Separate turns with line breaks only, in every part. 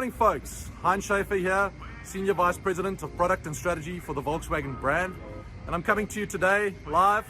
morning, folks. Heinz Schaefer here, Senior Vice President of Product and Strategy for the Volkswagen brand. And I'm coming to you today live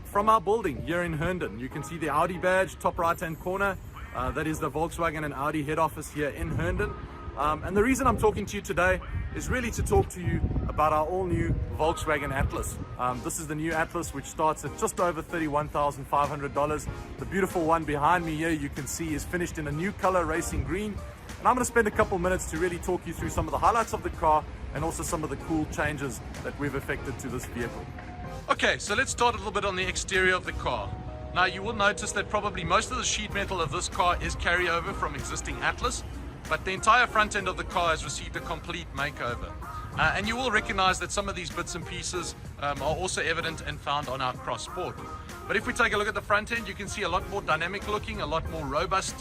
from our building here in Herndon. You can see the Audi badge, top right-hand corner. That is the Volkswagen and Audi head office here in Herndon. And the reason I'm talking to you today is really to talk to you about our all-new Volkswagen Atlas. This is the new Atlas, which starts at just over $31,500. The beautiful one behind me here, you can see, is finished in a new color, racing green. And I'm going to spend a couple minutes to really talk you through some of the highlights of the car and also some of the cool changes that we've effected to this vehicle. Okay, so let's start a little bit on the exterior of the car. Now, you will notice that probably most of the sheet metal of this car is carryover from existing Atlas, but the entire front end of the car has received a complete makeover. And you will recognize that some of these bits and pieces are also evident and found on our Cross Sport. But if we take a look at the front end, you can see a lot more dynamic looking, a lot more robust,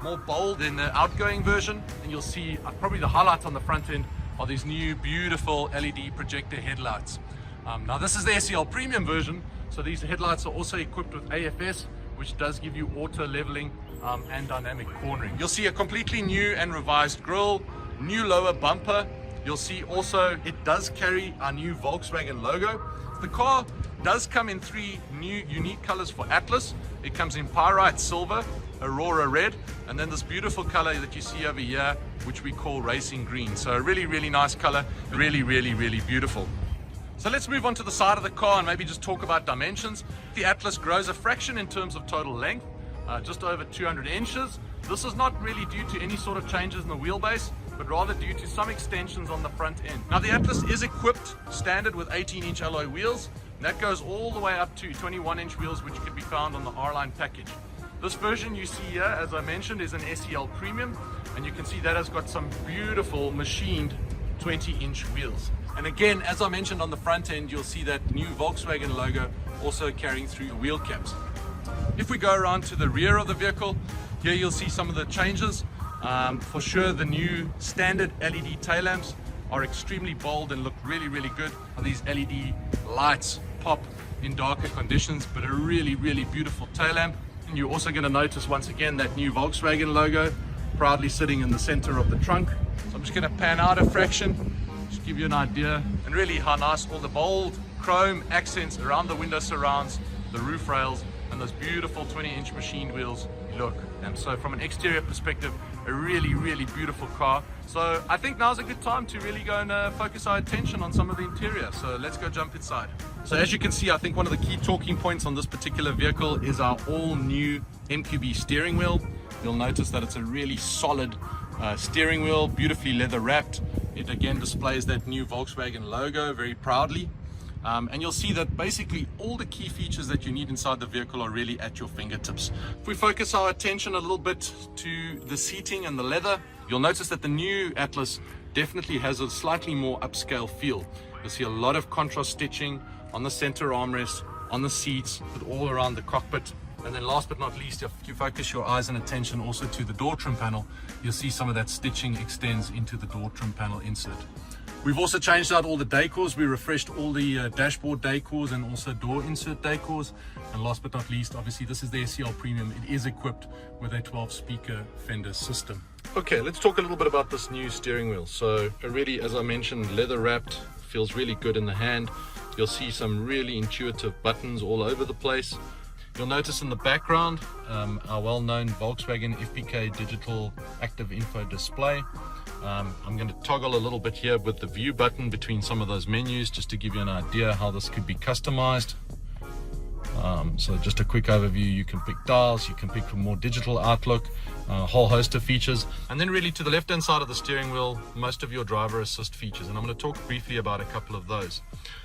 more bold than the outgoing version. And you'll see probably the highlight on the front end are these new beautiful LED projector headlights. Now this is the SEL Premium version, so these headlights are also equipped with AFS, which does give you auto leveling and dynamic cornering. You'll see a completely new and revised grille, new lower bumper. You'll see also it does carry our new Volkswagen logo. The car does come in three new unique colors for Atlas. It comes in pyrite silver, aurora red, and then this beautiful color that you see over here, which we call racing green. So a really, really nice color, really, really, really beautiful. So let's move on to the side of the car and maybe just talk about dimensions. The Atlas grows a fraction in terms of total length, just over 200 inches. This is not really due to any sort of changes in the wheelbase, but rather due to some extensions on the front end. Now the Atlas is equipped standard with 18-inch alloy wheels, and that goes all the way up to 21-inch wheels, which can be found on the R-Line package. This version you see here, as I mentioned, is an SEL Premium, and you can see that has got some beautiful machined 20-inch wheels. And again, as I mentioned on the front end, you'll see that new Volkswagen logo also carrying through the wheel caps. If we go around to the rear of the vehicle, here you'll see some of the changes. For sure, the new standard LED tail lamps are extremely bold and look really, really good. These LED lights pop in darker conditions, but a really, really beautiful tail lamp. And you're also going to notice once again that new Volkswagen logo proudly sitting in the center of the trunk. So I'm just going to pan out a fraction, just give you an idea, and really how nice all the bold chrome accents around the window surrounds, the roof rails, and those beautiful 20-inch machined wheels look. And so from an exterior perspective, a really, really beautiful car. So I think now's a good time to really go and focus our attention on some of the interior. So let's go jump inside. So as you can see, I think one of the key talking points on this particular vehicle is our all new MQB steering wheel. You'll notice that it's a really solid steering wheel, beautifully leather wrapped. It again displays that new Volkswagen logo very proudly. And you'll see that basically all the key features that you need inside the vehicle are really at your fingertips. If we focus our attention a little bit to the seating and the leather, you'll notice that the new Atlas definitely has a slightly more upscale feel. You'll see a lot of contrast stitching on the center armrest, on the seats, but all around the cockpit. And then last but not least, if you focus your eyes and attention also to the door trim panel, you'll see some of that stitching extends into the door trim panel insert. We've also changed out all the decors. We refreshed all the dashboard decors and also door insert decors. And last but not least, obviously this is the SEL Premium. It is equipped with a 12-speaker Fender system. Okay, let's talk a little bit about this new steering wheel. So already, as I mentioned, leather wrapped, feels really good in the hand. You'll see some really intuitive buttons all over the place. You'll notice in the background our well-known Volkswagen FPK digital active info display. I'm going to toggle a little bit here with the view button between some of those menus just to give you an idea how this could be customized. So just a quick overview, you can pick dials, you can pick for more digital outlook, a whole host of features. And then really to the left hand side of the steering wheel, most of your driver assist features, and I'm going to talk briefly about a couple of those.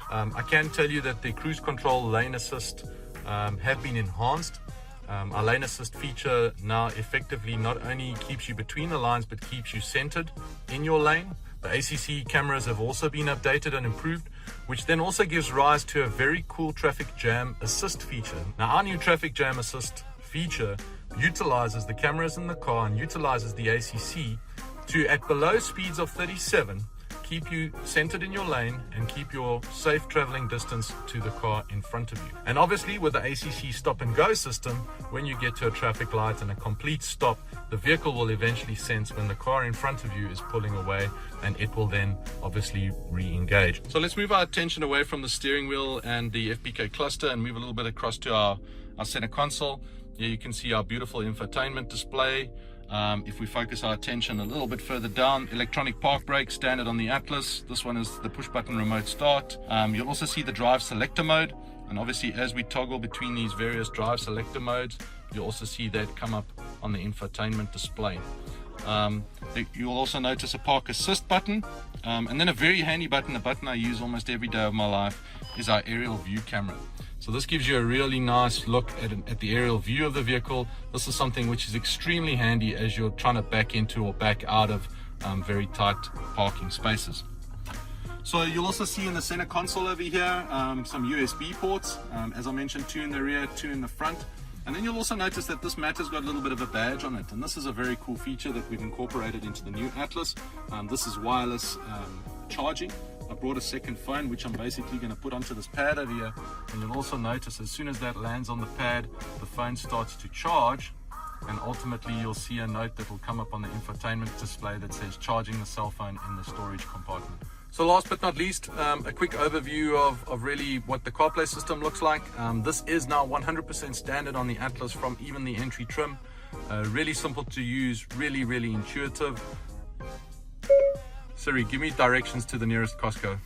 I can tell you that the cruise control lane assist have been enhanced. Our lane assist feature now effectively not only keeps you between the lines but keeps you centered in your lane. The ACC cameras have also been updated and improved, which then also gives rise to a very cool traffic jam assist feature. Now our new traffic jam assist feature utilizes the cameras in the car and utilizes the ACC to, at below speeds of 37, keep you centered in your lane and keep your safe traveling distance to the car in front of you. And obviously with the ACC stop and go system, when you get to a traffic light and a complete stop, the vehicle will eventually sense when the car in front of you is pulling away, and it will then obviously re-engage. So let's move our attention away from the steering wheel and the FPK cluster and move a little bit across to our center console. Here you can see our beautiful infotainment display. If we focus our attention a little bit further down, electronic park brake standard on the Atlas. This one is the push button remote start. You'll also see the drive selector mode, and obviously as we toggle between these various drive selector modes, you'll also see that come up on the infotainment display. You'll also notice a park assist button, and then a very handy button, a button I use almost every day of my life, is our aerial view camera. So this gives you a really nice look at the aerial view of the vehicle. This is something which is extremely handy as you're trying to back into or back out of very tight parking spaces. So you'll also see in the center console over here some USB ports. As I mentioned, 2 in the rear, 2 in the front. And then you'll also notice that this mat has got a little bit of a badge on it. And this is a very cool feature that we've incorporated into the new Atlas. This is wireless charging. I brought a second phone, which I'm basically going to put onto this pad over here, and you'll also notice as soon as that lands on the pad, the phone starts to charge, and ultimately you'll see a note that will come up on the infotainment display that says charging the cell phone in the storage compartment. So last but not least, a quick overview of really what the CarPlay system looks like. This is now 100% standard on the Atlas from even the entry trim. Really simple to use, really intuitive. Siri, give me directions to the nearest Costco.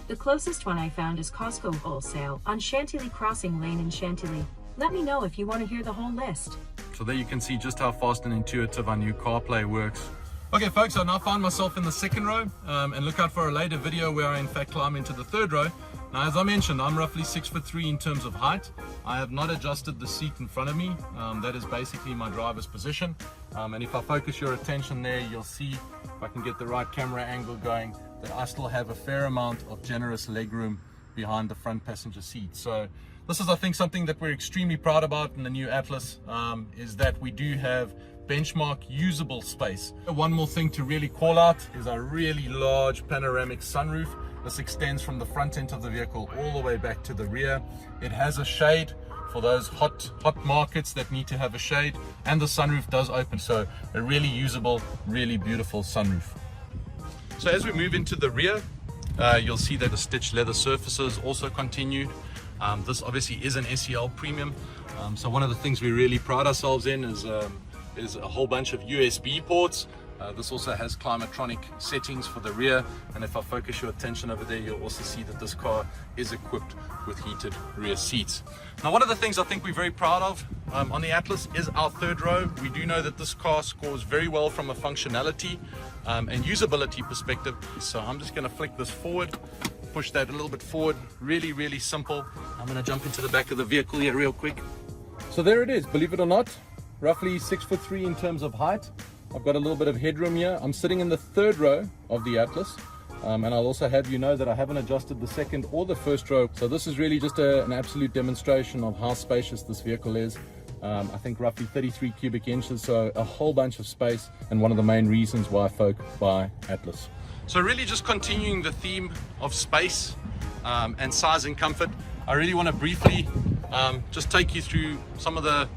The closest one I found is Costco Wholesale on Chantilly Crossing Lane in Chantilly. Let me know if you want to hear the whole list.
So there you can see just how fast and intuitive our new CarPlay works. Okay folks, I now find myself in the second row, and look out for a later video where I in fact climb into the third row. Now as I mentioned, I'm roughly 6'3" in terms of height. I have not adjusted the seat in front of me. That is basically my driver's position. And if I focus your attention there, you'll see, if I can get the right camera angle going, that I still have a fair amount of generous legroom behind the front passenger seat. So this is, I think, something that we're extremely proud about in the new Atlas, is that we do have benchmark usable space. One more thing to really call out is our really large panoramic sunroof. This extends from the front end of the vehicle all the way back to the rear. It has a shade for those hot markets that need to have a shade, and the sunroof does open, so a really usable, really beautiful sunroof. So as we move into the rear, you'll see that the stitched leather surfaces also continued. This obviously is an SEL premium, so one of the things we really pride ourselves in is a whole bunch of USB ports. This also has climatronic settings for the rear, and if I focus your attention over there, you'll also see that this car is equipped with heated rear seats. Now, one of the things I think we're very proud of on the Atlas is our third row. We do know that this car scores very well from a functionality and usability perspective. So I'm just going to flick this forward, push that a little bit forward. Really simple. I'm going to jump into the back of the vehicle here real quick. So there it is, believe it or not, roughly 6'3" in terms of height. I've got a little bit of headroom here. I'm sitting in the third row of the Atlas, and I'll also have you know that I haven't adjusted the second or the first row. So this is really just an absolute demonstration of how spacious this vehicle is. I think roughly 33 cubic inches, so a whole bunch of space, and one of the main reasons why folk buy Atlas. So really just continuing the theme of space and size and comfort, I really want to briefly just take you through some of the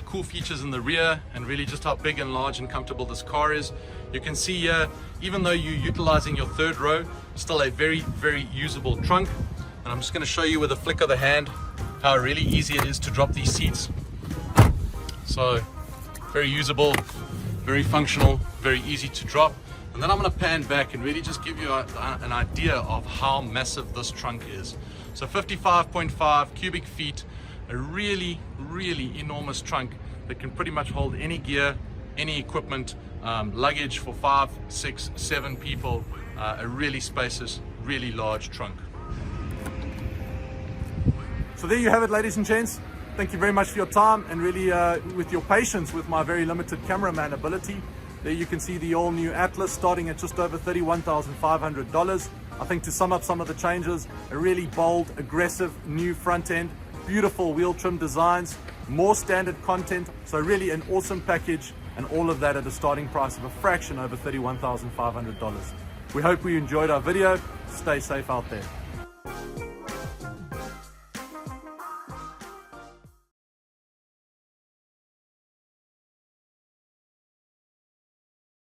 cool features in the rear, and really just how big and large and comfortable this car is. You can see here, even though you're utilizing your third row, still a very usable trunk. And I'm just going to show you with a flick of the hand how really easy it is to drop these seats. So very usable, very functional, very easy to drop. And then I'm going to pan back and really just give you an idea of how massive this trunk is. So 55.5 cubic feet, a really enormous trunk that can pretty much hold any gear, any equipment, luggage for 5, 6, 7 people. A really spacious, really large trunk. So there you have it, ladies and gents. Thank you very much for your time, and really with your patience with my very limited cameraman ability. There you can see the all new Atlas starting at just over $31,500. I think, to sum up some of the changes, a really bold, aggressive new front end, beautiful wheel trim designs, more standard content, so really an awesome package and all of that at a starting price of a fraction over $31,500. We hope you enjoyed our video. Stay safe out there.